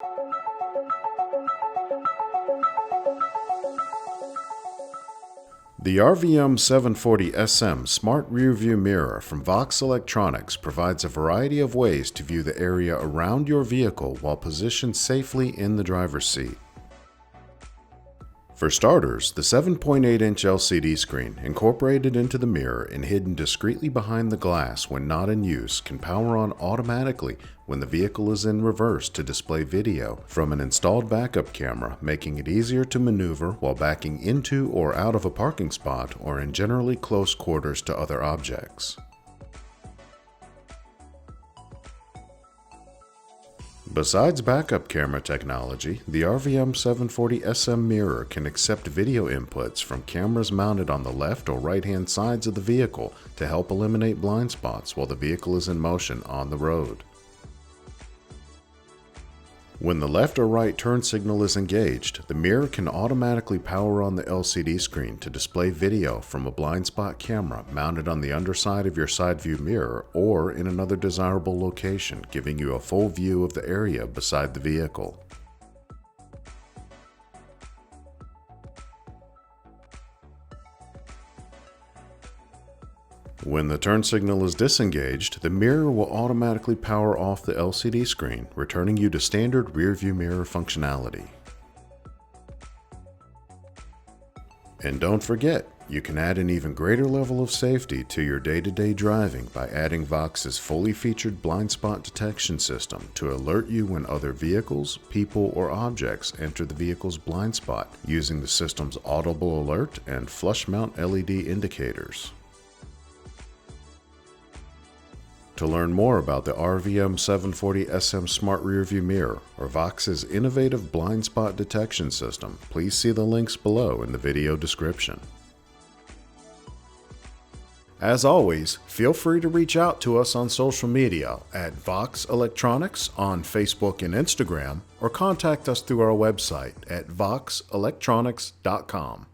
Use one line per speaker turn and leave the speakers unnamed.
The RVM740SM Smart Rearview Mirror from VOXX Electronics provides a variety of ways to view the area around your vehicle while positioned safely in the driver's seat. For starters, the 7.8-inch LCD screen, incorporated into the mirror and hidden discreetly behind the glass when not in use, can power on automatically when the vehicle is in reverse to display video from an installed backup camera, making it easier to maneuver while backing into or out of a parking spot or in generally close quarters to other objects. Besides backup camera technology, the RVM740SM mirror can accept video inputs from cameras mounted on the left or right-hand sides of the vehicle to help eliminate blind spots while the vehicle is in motion on the road. When the left or right turn signal is engaged, the mirror can automatically power on the LCD screen to display video from a blind spot camera mounted on the underside of your side view mirror or in another desirable location, giving you a full view of the area beside the vehicle. When the turn signal is disengaged, the mirror will automatically power off the LCD screen, returning you to standard rearview mirror functionality. And don't forget, you can add an even greater level of safety to your day-to-day driving by adding VOXX's fully featured blind spot detection system to alert you when other vehicles, people, or objects enter the vehicle's blind spot using the system's audible alert and flush mount LED indicators. To learn more about the RVM740SM Smart Rearview Mirror or VOXX's innovative blind spot detection system, please see the links below in the video description. As always, feel free to reach out to us on social media at VOXX Electronics on Facebook and Instagram, or contact us through our website at voxxelectronics.com.